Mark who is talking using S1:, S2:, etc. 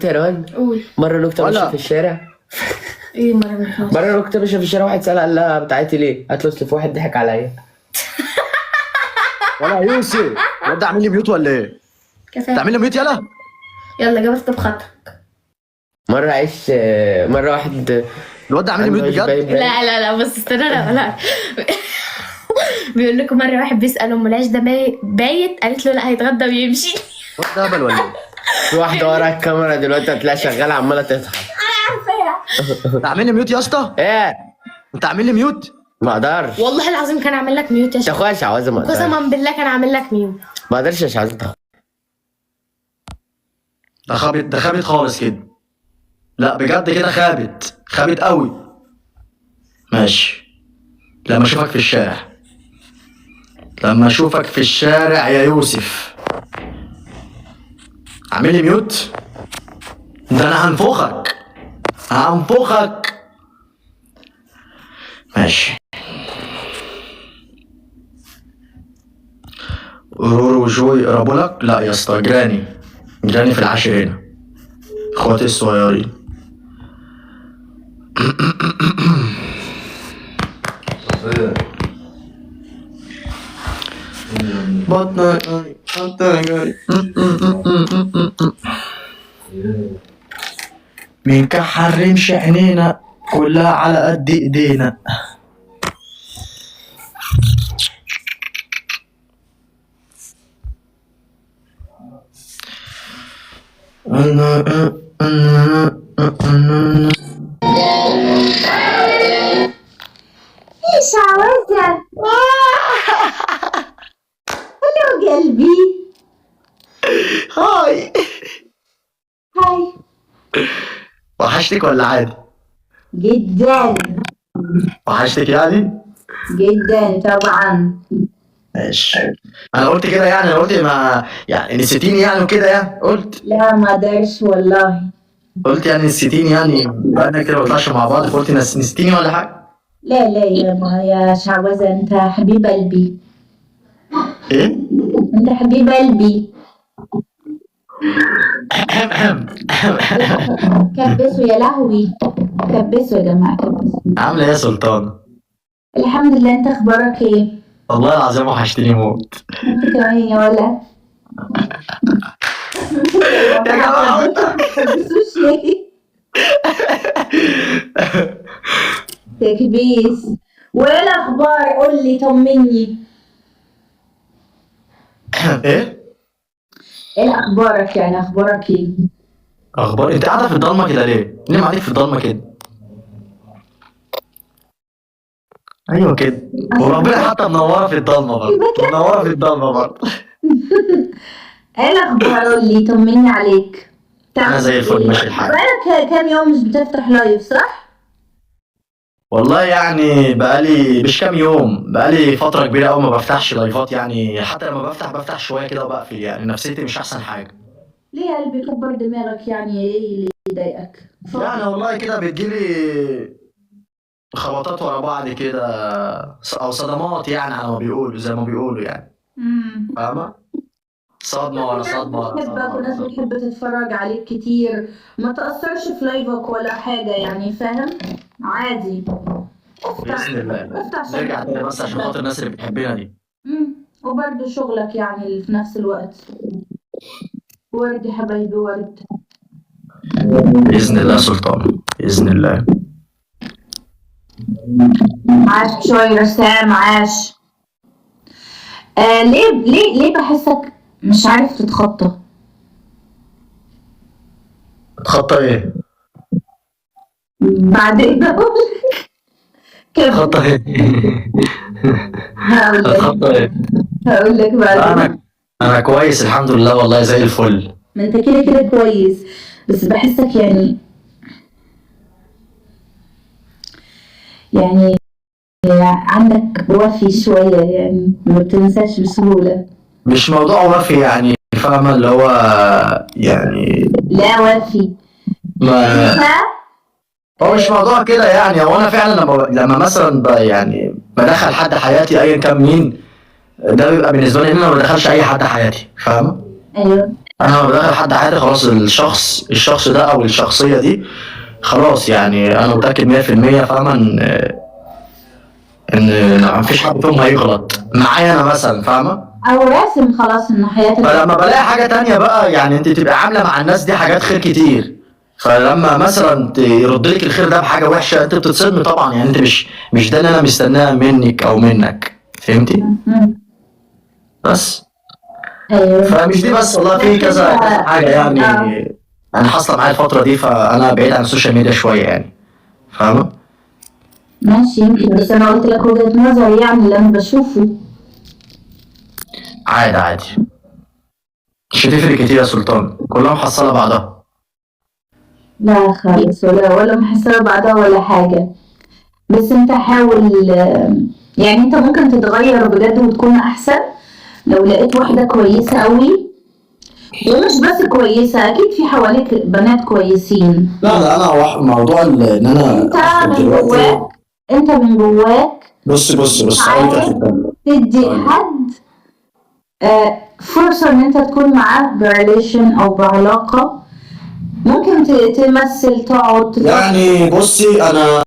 S1: نكته يا روان.
S2: قول.
S1: مره نكته ماشيه
S3: ولا.
S1: في الشارع.
S2: ايه مرة من
S1: مره نكته ماشيه في الشارع، واحد سالها قال لها بتاعتي ليه؟ قالت له اصل في واحد ضحك عليا.
S3: ولا يوسف الواد ده عامل لي ميوت ولا ايه؟
S2: كفاية.
S3: تعمل لي ميوت يلا.
S2: يلا جابت بخطك.
S1: مره عيش مره واحد
S3: الواد ده عامل لي ميوت
S1: عنده عيش
S3: بجد.
S1: باين.
S2: لا بس استنى لا بيقول لكم مرة واحد بيسأل أم العيش ده بايت، قالت له لا هيتغدى ويمشي.
S3: الواد ده هبل ولا ايه؟
S1: في واحدة ورا الكاميرا دلوقتي هتلاقيها شغالة عمالة تضحك.
S2: عارفاها.
S3: انت عامل لي ميوت يا اسطى؟
S1: ايه؟
S3: انت عامل لي ميوت؟
S1: ما اقدرش.
S2: والله العظيم كان عامل لك ميوت يا
S1: انت
S2: شيخ.
S1: اخويا شعوذة، ما اقدرش.
S2: قسما بالله كان عامل لك ميوت.
S1: ما اقدرش يا شعوذة.
S3: ده خابت خالص كده. لا بجد كده خابت قوي. ماشي. لما اشوفك في الشارع يا يوسف عامل لي ميوت. ده انا هنفخك. ماشي. رورو وجوي قربوا لك؟ لا يا اسطى، جراني في العاشر هنا، اخواتي الصغيرين. بطنك مين كحرمش عينينا كلها على قد ايدينا.
S4: ايش عاوزة؟ هلو قلبي.
S3: هاي.
S4: هاي.
S3: وحشتك ولا عادي؟
S4: جدا
S3: وحشتك يعني؟
S4: جدا طبعا.
S3: ماشي. انا قلت كده يعني، انا قلت ما يعني نسيتيني يعني وكده يعني،
S4: لا ما اقدرش والله.
S3: قلت يعني نسيتيني يعني، بقالنا كتير ما بنطلعش مع بعض، فقلت نسيتيني ولا حاجه؟
S4: لا يا شعوذة، انت حبيب قلبي.
S3: ايه؟
S4: انت حبيب قلبي. كبسوا يا لهوي، كبسوا يا جماعة كبسوا.
S3: عامله ايه يا سلطان؟
S4: الحمد لله، انت اخبارك ايه؟
S3: والله العظيم وحشتني موت.
S4: انت كمان يا ولا.
S3: يا جماعه
S4: كبسوش ليه؟ تكبيس. وايه الاخبار؟ قول لي طمني.
S3: ايه؟
S4: ايه اخبارك يعني؟ اخبارك ايه؟
S3: اخبار انت قاعده في الضلمه كده ليه؟ ليه معاك في الضلمه كده؟ ايوه كده. وربنا حتى منوره في الضلمه برضه.
S4: ايه الاخبار؟ قول لي طمني عليك.
S3: انا زي الفل ماشي الحال.
S4: بقالك كام يوم مش بتفتح لايف صح؟
S3: والله يعني بقالي مش كام يوم، بقالي فتره كبيره قوي ما بفتحش لايفات يعني، حتى لما بفتح شويه كده وبقفل، يعني نفسيتي مش احسن حاجه.
S4: ليه يا قلبي؟ كبر دماغك، يعني ايه اللي يضايقك؟
S3: يعني والله كده بتجيلي خبطات ورا بعض كده، او صدمات يعني، على ما بيقولوا زي ما بيقولوا يعني، فاهمه؟ صدمه ورا صدمه ورا
S4: بتحبك وناس
S3: صدمه.
S4: بتحب تتفرج عليك كتير، ما تأثرش في لايفك ولا حاجة يعني، فاهم؟ عادي.
S3: باذن الله
S4: افتح
S3: نرجع تاني بس عشان خاطر الناس اللي بتحبنا دي.
S4: وبرده شغلك يعني في نفس الوقت. ورد يا حبايبي، ورد.
S3: باذن الله يا سلطان، باذن الله.
S4: عاش شوية رسام، عاش. ليه بحسك مش عارف تتخطى؟
S3: تخطى ايه؟
S4: بعدين اقولك.
S3: تخطى ايه؟ تخطى ايه؟
S4: هقولك بعدين.
S3: انا كويس الحمد لله والله زي الفل.
S4: ما انت كده كويس، بس بحسك يعني عندك وفي شوية، يعني ما بتنساش بسهولة.
S3: مش موضوع وفي يعني، فاهمة اللي هو يعني.
S4: لا وفي.
S3: ما هو مش موضوع كده يعني، هو انا فعلا لما مثلا يعني بدخل حد حياتي ايا كان مين، ده بيبقى بالنسبه لي ان انا ما بدخلش اي حد حياتي، فاهمه؟
S4: ايوه
S3: انا لما بدخل حد حياتي خلاص الشخص ده او الشخصيه دي خلاص، يعني انا متاكد 100% فاهمه ان مفيش حد فيهم هيغلط معايا انا مثلا، فاهمه؟
S4: او راسم خلاص ان حياتك.
S3: فلما بلاقي حاجه تانية بقى، يعني انت تبقى عامله مع الناس دي حاجات خير كتير، فلما مثلا يرد لك الخير ده بحاجه وحشه انت بتتصدمي طبعا، يعني انت مش ده اللي انا مستناه منك او منك، فهمتي؟ بس
S4: ايوه
S3: فمش دي بس، والله في كذا حاجه يعني انا حاصله معايا الفتره دي، فانا بعيد عن السوشيال ميديا شويه يعني، فاهمه؟
S4: ماشي. يمكن بس انا قلت لك وجهة نظري يعني اللي انا بشوفه.
S3: عادي مش هتفرق كتير يا سلطان، كلها محصله بعضها.
S4: لا خالص، ولا محسنة بعدها ولا حاجة. بس انت حاول، يعني انت ممكن تتغير بجد وتكون احسن لو لقيت واحدة كويسة قوي، ومش بس كويسة، اكيد في حواليك بنات كويسين.
S3: لا انا موضوع ان انا
S4: انت من جواك
S3: بص
S4: عايز تدي حد فرصة ان انت تكون معاه بريليشن او بعلاقة، ممكن تمثل تقعد
S3: يعني بصي انا